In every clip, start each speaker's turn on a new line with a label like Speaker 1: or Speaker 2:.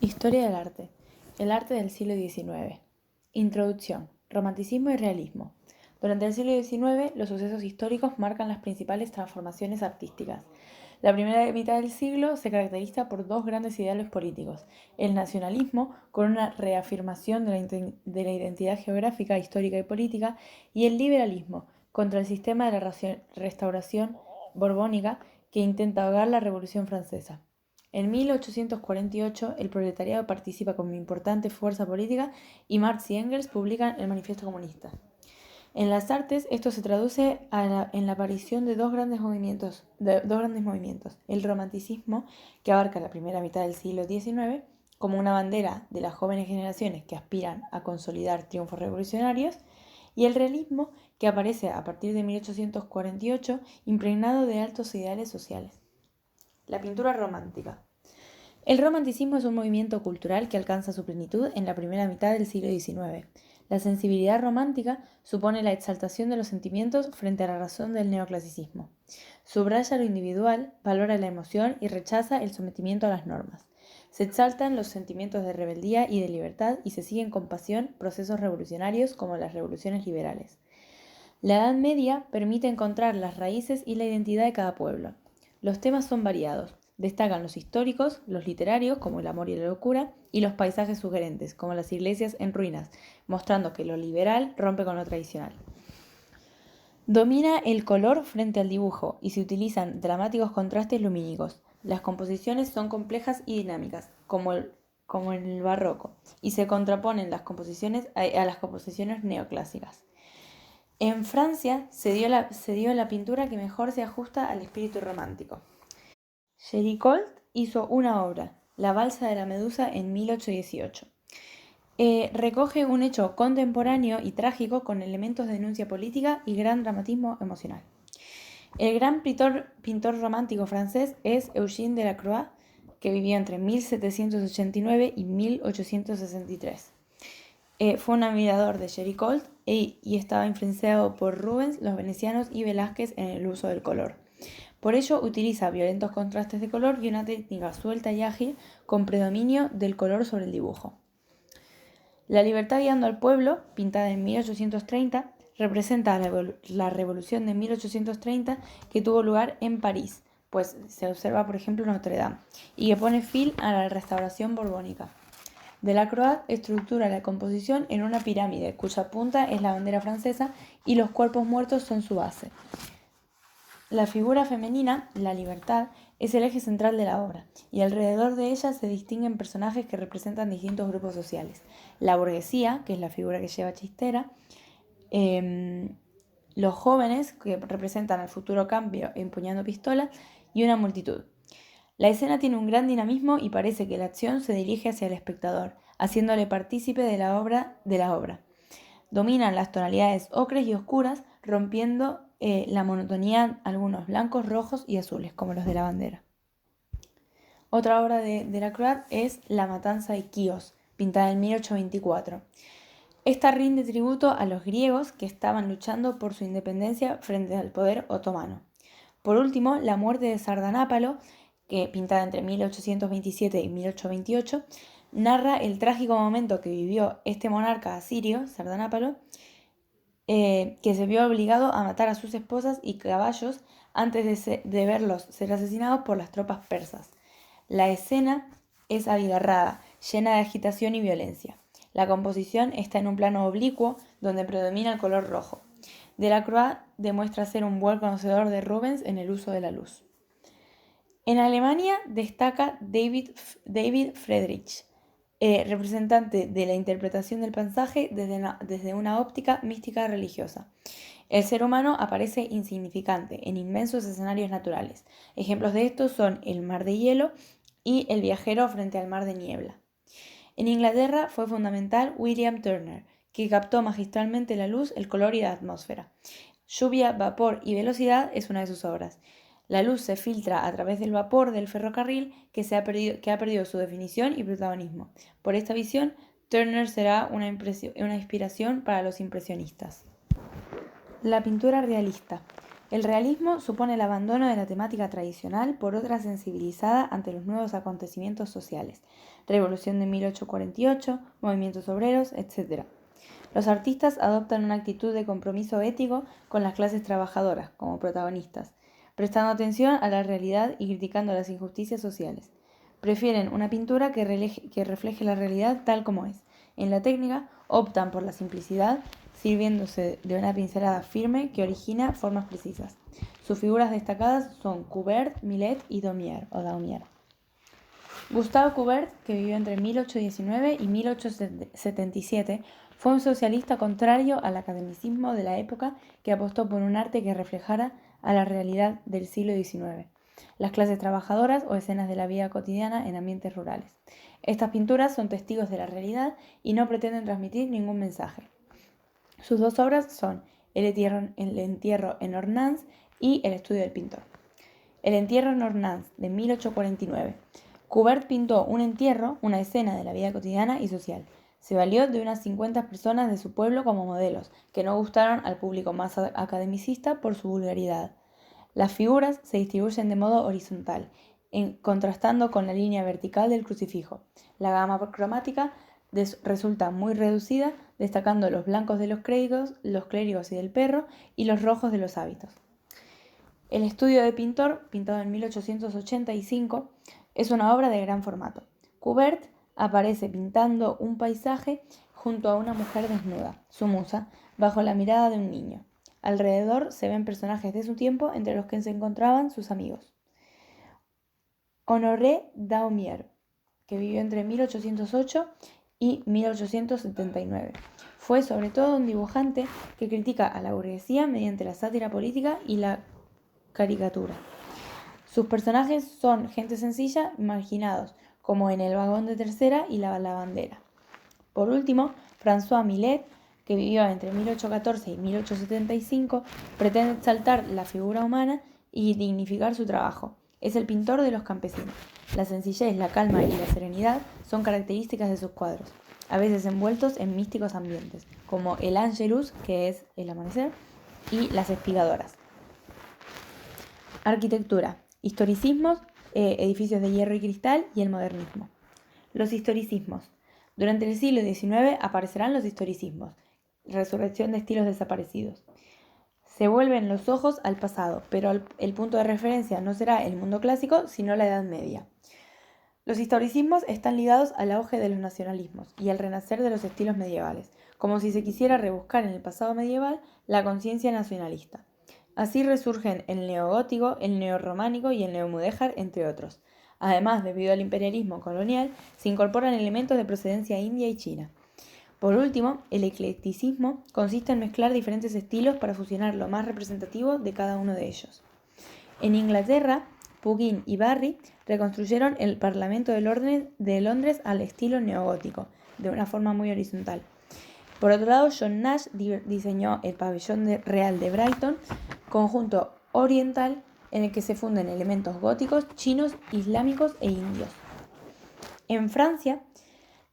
Speaker 1: Historia del arte. El arte del siglo XIX. Introducción. Romanticismo y realismo. Durante el siglo XIX, los sucesos históricos marcan las principales transformaciones artísticas. La primera mitad del siglo se caracteriza por dos grandes ideales políticos: el nacionalismo, con una reafirmación de la identidad geográfica, histórica y política, y el liberalismo, contra el sistema de la restauración borbónica que intenta ahogar la Revolución Francesa. En 1848, el proletariado participa como importante fuerza política y Marx y Engels publican el Manifiesto Comunista. En las artes, esto se traduce en la aparición de dos grandes movimientos: el romanticismo, que abarca la primera mitad del siglo XIX, como una bandera de las jóvenes generaciones que aspiran a consolidar triunfos revolucionarios, y el realismo, que aparece a partir de 1848, impregnado de altos ideales sociales. La pintura romántica. El romanticismo es un movimiento cultural que alcanza su plenitud en la primera mitad del siglo XIX. La sensibilidad romántica supone la exaltación de los sentimientos frente a la razón del neoclasicismo. Subraya lo individual, valora la emoción y rechaza el sometimiento a las normas. Se exaltan los sentimientos de rebeldía y de libertad y se siguen con pasión procesos revolucionarios como las revoluciones liberales. La Edad Media permite encontrar las raíces y la identidad de cada pueblo. Los temas son variados. Destacan los históricos, los literarios, como el amor y la locura, y los paisajes sugerentes, como las iglesias en ruinas, mostrando que lo liberal rompe con lo tradicional. Domina el color frente al dibujo y se utilizan dramáticos contrastes lumínicos. Las composiciones son complejas y dinámicas, como en el barroco, y se contraponen las composiciones a las composiciones neoclásicas. En Francia se dio la pintura que mejor se ajusta al espíritu romántico. Géricault hizo una obra, La balsa de la medusa, en 1818. Recoge un hecho contemporáneo y trágico con elementos de denuncia política y gran dramatismo emocional. El gran pintor romántico francés es Eugène Delacroix, que vivió entre 1789 y 1863. Fue un admirador de Géricault y estaba influenciado por Rubens, los venecianos y Velázquez en el uso del color. Por ello utiliza violentos contrastes de color y una técnica suelta y ágil con predominio del color sobre el dibujo. La libertad guiando al pueblo, pintada en 1830, representa la revolución de 1830 que tuvo lugar en París, pues se observa, por ejemplo, Notre Dame, y que pone fin a la restauración borbónica. Delacroix estructura la composición en una pirámide, cuya punta es la bandera francesa y los cuerpos muertos son su base. La figura femenina, la libertad, es el eje central de la obra, y alrededor de ella se distinguen personajes que representan distintos grupos sociales. La burguesía, que es la figura que lleva Chistera, los jóvenes, que representan al futuro cambio empuñando pistolas, y una multitud. La escena tiene un gran dinamismo y parece que la acción se dirige hacia el espectador, haciéndole partícipe de la obra. Dominan las tonalidades ocres y oscuras, rompiendo la monotonía, algunos blancos, rojos y azules, como los de la bandera. Otra obra de Delacroix es La matanza de Quíos, pintada en 1824. Esta rinde tributo a los griegos que estaban luchando por su independencia frente al poder otomano. Por último, La muerte de Sardanápalo, que pintada entre 1827 y 1828, narra el trágico momento que vivió este monarca asirio, Sardanápalo, que se vio obligado a matar a sus esposas y caballos antes de verlos ser asesinados por las tropas persas. La escena es abigarrada, llena de agitación y violencia. La composición está en un plano oblicuo donde predomina el color rojo. Delacroix demuestra ser un buen conocedor de Rubens en el uso de la luz. En Alemania destaca David Friedrich, representante de la interpretación del paisaje desde una óptica mística religiosa. El ser humano aparece insignificante en inmensos escenarios naturales. Ejemplos de estos son el mar de hielo y el viajero frente al mar de niebla. En Inglaterra fue fundamental William Turner, que captó magistralmente la luz, el color y la atmósfera. Lluvia, vapor y velocidad es una de sus obras. La luz se filtra a través del vapor del ferrocarril que ha perdido su definición y protagonismo. Por esta visión, Turner será una inspiración para los impresionistas. La pintura realista. El realismo supone el abandono de la temática tradicional por otra sensibilizada ante los nuevos acontecimientos sociales, Revolución de 1848, movimientos obreros, etc. Los artistas adoptan una actitud de compromiso ético con las clases trabajadoras como protagonistas, prestando atención a la realidad y criticando las injusticias sociales. Prefieren una pintura que refleje la realidad tal como es. En la técnica optan por la simplicidad, sirviéndose de una pincelada firme que origina formas precisas. Sus figuras destacadas son Courbet, Millet y Daumier. Gustave Courbet, que vivió entre 1819 y 1877, fue un socialista contrario al academicismo de la época que apostó por un arte que reflejara a la realidad del siglo XIX, las clases trabajadoras o escenas de la vida cotidiana en ambientes rurales. Estas pinturas son testigos de la realidad y no pretenden transmitir ningún mensaje. Sus dos obras son El entierro en Ornans y El estudio del pintor. El entierro en Ornans, de 1849. Courbet pintó un entierro, una escena de la vida cotidiana y social. Se valió de unas 50 personas de su pueblo como modelos, que no gustaron al público más academicista por su vulgaridad. Las figuras se distribuyen de modo horizontal, contrastando con la línea vertical del crucifijo. La gama cromática resulta muy reducida, destacando los blancos de los clérigos y del perro, y los rojos de los hábitos. El estudio de pintor, pintado en 1885, es una obra de gran formato. Courbet aparece pintando un paisaje junto a una mujer desnuda, su musa, bajo la mirada de un niño. Alrededor se ven personajes de su tiempo, entre los que se encontraban sus amigos. Honoré Daumier, que vivió entre 1808 y 1879. Fue sobre todo un dibujante que critica a la burguesía mediante la sátira política y la caricatura. Sus personajes son gente sencilla, marginados, como en El vagón de tercera y La lavandera. Por último, François Millet, que vivió entre 1814 y 1875, pretende exaltar la figura humana y dignificar su trabajo. Es el pintor de los campesinos. La sencillez, la calma y la serenidad son características de sus cuadros, a veces envueltos en místicos ambientes, como el Angelus, que es el amanecer, y las espigadoras. Arquitectura, historicismos, edificios de hierro y cristal y el modernismo. Los historicismos. Durante el siglo XIX aparecerán los historicismos, resurrección de estilos desaparecidos. Se vuelven los ojos al pasado, pero el punto de referencia no será el mundo clásico, sino la Edad Media. Los historicismos están ligados al auge de los nacionalismos y al renacer de los estilos medievales, como si se quisiera rebuscar en el pasado medieval la conciencia nacionalista. Así resurgen el neogótico, el neorrománico y el neomudéjar, entre otros. Además, debido al imperialismo colonial, se incorporan elementos de procedencia india y china. Por último, el eclecticismo consiste en mezclar diferentes estilos para fusionar lo más representativo de cada uno de ellos. En Inglaterra, Pugin y Barry reconstruyeron el Parlamento de Londres al estilo neogótico, de una forma muy horizontal. Por otro lado, John Nash diseñó el Pabellón Real de Brighton, conjunto oriental en el que se funden elementos góticos, chinos, islámicos e indios. En Francia,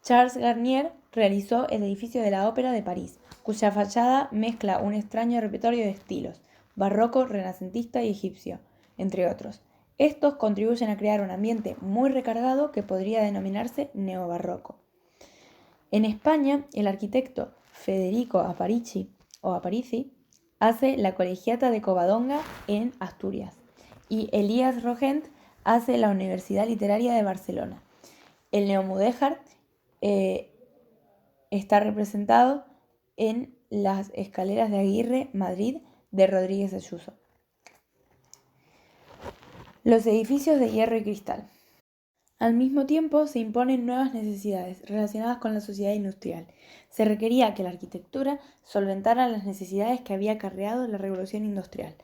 Speaker 1: Charles Garnier realizó el edificio de la Ópera de París, cuya fachada mezcla un extraño repertorio de estilos, barroco, renacentista y egipcio, entre otros. Estos contribuyen a crear un ambiente muy recargado que podría denominarse neobarroco. En España, el arquitecto Federico Aparici hace la Colegiata de Covadonga en Asturias y Elías Rogent hace la Universidad Literaria de Barcelona. El neomudéjar está representado en las Escaleras de Aguirre, Madrid, de Rodríguez Ayuso. Los edificios de hierro y cristal. Al mismo tiempo, se imponen nuevas necesidades relacionadas con la sociedad industrial. Se requería que la arquitectura solventara las necesidades que había acarreado la revolución industrial.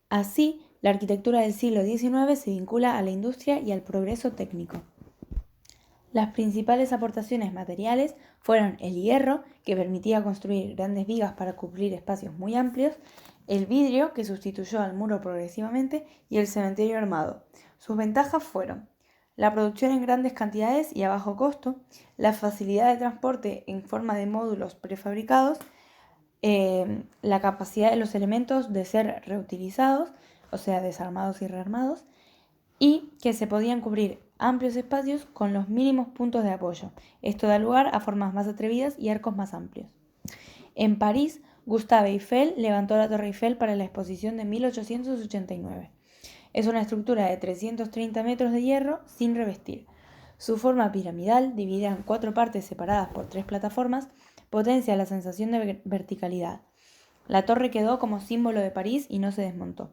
Speaker 1: Así, la arquitectura del siglo XIX se vincula a la industria y al progreso técnico. Las principales aportaciones materiales fueron el hierro, que permitía construir grandes vigas para cubrir espacios muy amplios, el vidrio, que sustituyó al muro progresivamente, y el cementerio armado. Sus ventajas fueron la producción en grandes cantidades y a bajo costo, la facilidad de transporte en forma de módulos prefabricados, la capacidad de los elementos de ser reutilizados, o sea, desarmados y rearmados, y que se podían cubrir amplios espacios con los mínimos puntos de apoyo. Esto da lugar a formas más atrevidas y arcos más amplios. En París, Gustave Eiffel levantó la Torre Eiffel para la exposición de 1889. Es una estructura de 330 metros de hierro sin revestir. Su forma piramidal, dividida en 4 partes separadas por 3 plataformas, potencia la sensación de verticalidad. La torre quedó como símbolo de París y no se desmontó.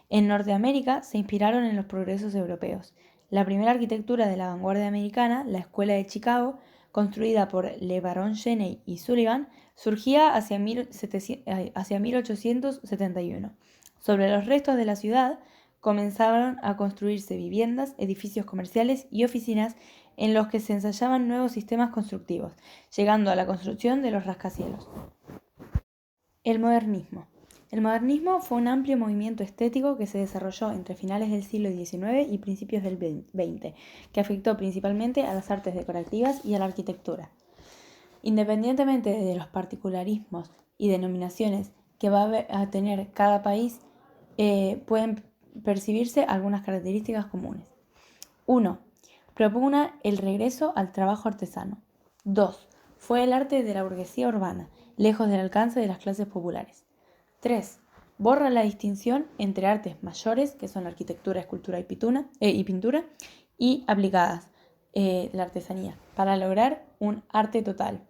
Speaker 1: En Norteamérica se inspiraron en los progresos europeos. La primera arquitectura de la vanguardia americana, la Escuela de Chicago, construida por Le Baron Cheney y Sullivan, surgía hacia 1871. Sobre los restos de la ciudad comenzaron a construirse viviendas, edificios comerciales y oficinas en los que se ensayaban nuevos sistemas constructivos, llegando a la construcción de los rascacielos. El modernismo. El modernismo fue un amplio movimiento estético que se desarrolló entre finales del siglo XIX y principios del XX, que afectó principalmente a las artes decorativas y a la arquitectura. Independientemente de los particularismos y denominaciones que va a tener cada país, pueden percibirse algunas características comunes. 1. Propugna el regreso al trabajo artesano. 2. Fue el arte de la burguesía urbana, lejos del alcance de las clases populares. 3. Borra la distinción entre artes mayores, que son la arquitectura, escultura y pintura, y aplicadas, la artesanía, para lograr un arte total.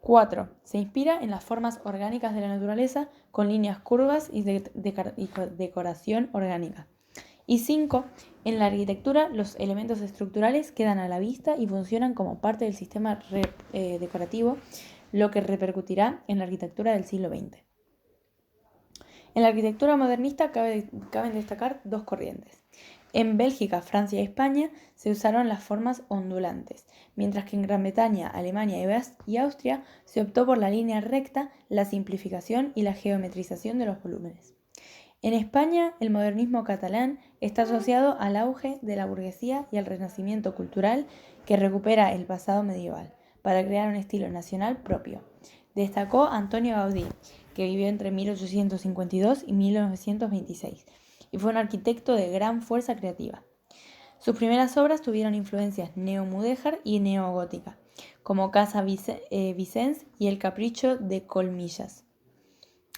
Speaker 1: 4. Se inspira en las formas orgánicas de la naturaleza con líneas curvas y decoración orgánica. Y 5. En la arquitectura los elementos estructurales quedan a la vista y funcionan como parte del sistema decorativo, lo que repercutirá en la arquitectura del siglo XX. En la arquitectura modernista caben destacar 2 corrientes. En Bélgica, Francia y España se usaron las formas ondulantes, mientras que en Gran Bretaña, Alemania y Austria se optó por la línea recta, la simplificación y la geometrización de los volúmenes. En España, el modernismo catalán está asociado al auge de la burguesía y al renacimiento cultural que recupera el pasado medieval para crear un estilo nacional propio. Destacó Antonio Gaudí, que vivió entre 1852 y 1926, y fue un arquitecto de gran fuerza creativa. Sus primeras obras tuvieron influencias neomudéjar y neogótica, como Casa Vicens y El Capricho de Colmillas.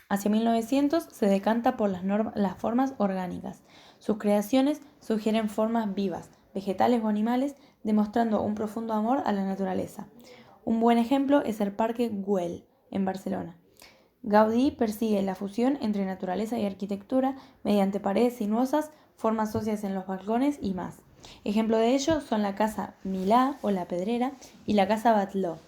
Speaker 1: Hacia 1900 se decanta por las formas orgánicas. Sus creaciones sugieren formas vivas, vegetales o animales, demostrando un profundo amor a la naturaleza. Un buen ejemplo es el Parque Güell, en Barcelona. Gaudí persigue la fusión entre naturaleza y arquitectura mediante paredes sinuosas, formas óseas en los balcones y más. Ejemplo de ello son la Casa Milá o La Pedrera y la Casa Batlló.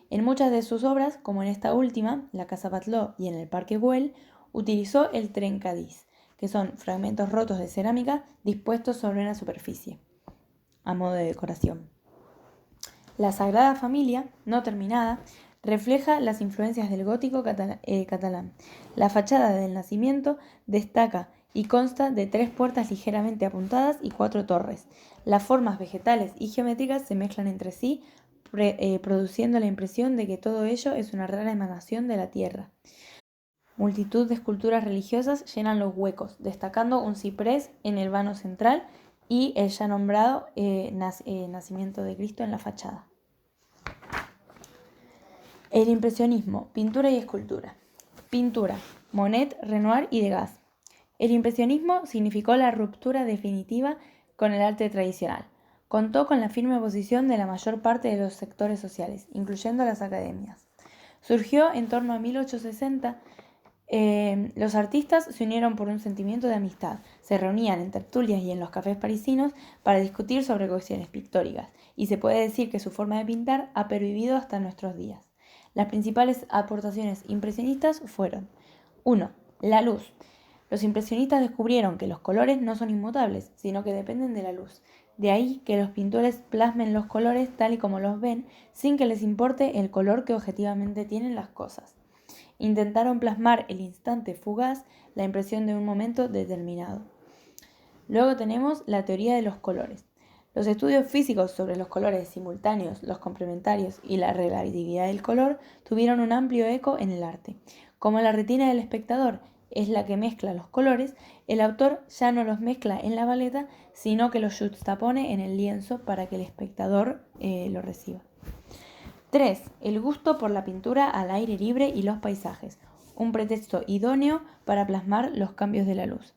Speaker 1: En muchas de sus obras, como en esta última, la Casa Batlló y en el Parque Güell, utilizó el trencadís, que son fragmentos rotos de cerámica dispuestos sobre una superficie, a modo de decoración. La Sagrada Familia, no terminada, refleja las influencias del gótico catalán. La fachada del Nacimiento destaca y consta de 3 puertas ligeramente apuntadas y 4 torres. Las formas vegetales y geométricas se mezclan entre sí, produciendo la impresión de que todo ello es una rara emanación de la tierra. Multitud de esculturas religiosas llenan los huecos, destacando un ciprés en el vano central y el ya nombrado Nacimiento de Cristo en la fachada. El impresionismo, pintura y escultura. Pintura, Monet, Renoir y Degas. El impresionismo significó la ruptura definitiva con el arte tradicional. Contó con la firme oposición de la mayor parte de los sectores sociales, incluyendo las academias. Surgió en torno a 1860. Los artistas se unieron por un sentimiento de amistad. Se reunían en tertulias y en los cafés parisinos para discutir sobre cuestiones pictóricas, y se puede decir que su forma de pintar ha pervivido hasta nuestros días. Las principales aportaciones impresionistas fueron: 1. La luz. Los impresionistas descubrieron que los colores no son inmutables, sino que dependen de la luz. De ahí que los pintores plasmen los colores tal y como los ven, sin que les importe el color que objetivamente tienen las cosas. Intentaron plasmar el instante fugaz, la impresión de un momento determinado. Luego tenemos la teoría de los colores. Los estudios físicos sobre los colores simultáneos, los complementarios y la relatividad del color tuvieron un amplio eco en el arte. Como la retina del espectador es la que mezcla los colores, el autor ya no los mezcla en la paleta, sino que los juxtapone en el lienzo para que el espectador lo reciba. 3. El gusto por la pintura al aire libre y los paisajes, un pretexto idóneo para plasmar los cambios de la luz.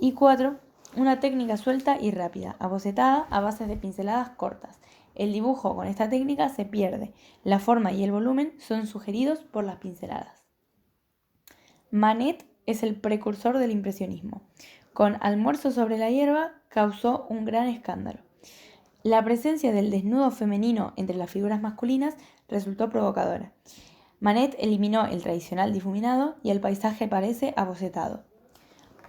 Speaker 1: Y 4. Una técnica suelta y rápida, abocetada a base de pinceladas cortas. El dibujo con esta técnica se pierde. La forma y el volumen son sugeridos por las pinceladas. Manet es el precursor del impresionismo. Con Almuerzo sobre la hierba causó un gran escándalo. La presencia del desnudo femenino entre las figuras masculinas resultó provocadora. Manet eliminó el tradicional difuminado y el paisaje parece abocetado.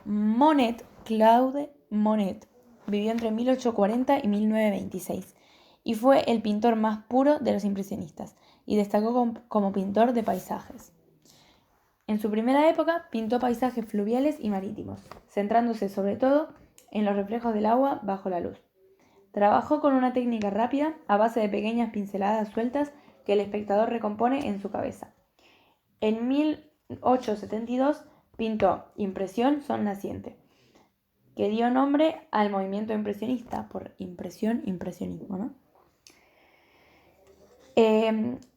Speaker 1: Monet, Claude Monet, vivió entre 1840 y 1926 y fue el pintor más puro de los impresionistas y destacó como pintor de paisajes. En su primera época pintó paisajes fluviales y marítimos, centrándose sobre todo en los reflejos del agua bajo la luz. Trabajó con una técnica rápida a base de pequeñas pinceladas sueltas que el espectador recompone en su cabeza. En 1872 pintó Impresión son naciente, que dio nombre al movimiento impresionista por impresionismo, ¿no?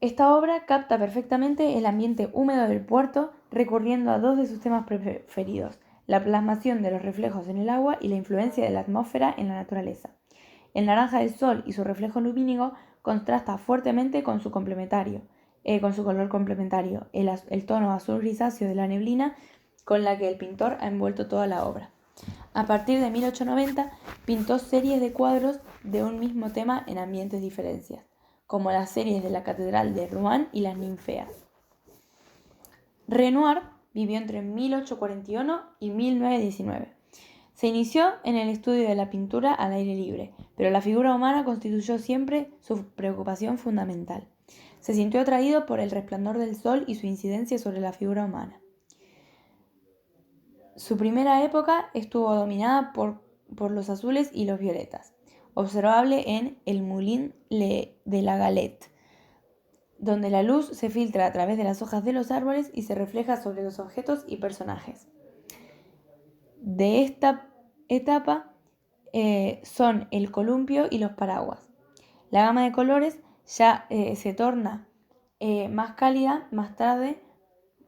Speaker 1: Esta obra capta perfectamente el ambiente húmedo del puerto, recurriendo a dos de sus temas preferidos, la plasmación de los reflejos en el agua y la influencia de la atmósfera en la naturaleza. El naranja del sol y su reflejo lumínico contrasta fuertemente con su color complementario, el tono azul grisáceo de la neblina con la que el pintor ha envuelto toda la obra. A partir de 1890 pintó series de cuadros de un mismo tema en ambientes diferentes, como las series de la Catedral de Rouen y las Ninfeas. Renoir vivió entre 1841 y 1919. Se inició en el estudio de la pintura al aire libre, pero la figura humana constituyó siempre su preocupación fundamental. Se sintió atraído por el resplandor del sol y su incidencia sobre la figura humana. Su primera época estuvo dominada por los azules y los violetas, observable en El Moulin de la Galette, donde la luz se filtra a través de las hojas de los árboles y se refleja sobre los objetos y personajes. De esta etapa son el columpio y los paraguas. La gama de colores ya se torna más cálida más tarde,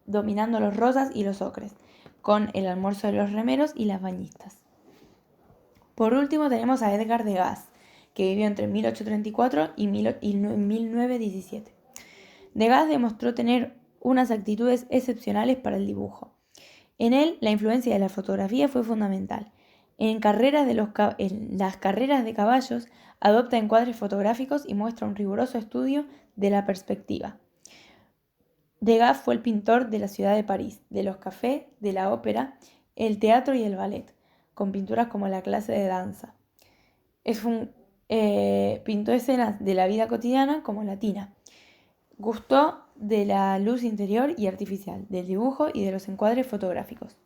Speaker 1: dominando los rosas y los ocres, con El almuerzo de los remeros y las bañistas. Por último tenemos a Edgar Degas, que vivió entre 1834 y 1917. Degas demostró tener unas actitudes excepcionales para el dibujo. En él, la influencia de la fotografía fue fundamental. En las carreras de caballos, adopta encuadres fotográficos y muestra un riguroso estudio de la perspectiva. Degas fue el pintor de la ciudad de París, de los cafés, de la ópera, el teatro y el ballet, con pinturas como la clase de danza. Pintó escenas de la vida cotidiana como latina. Gustó de la luz interior y artificial, del dibujo y de los encuadres fotográficos.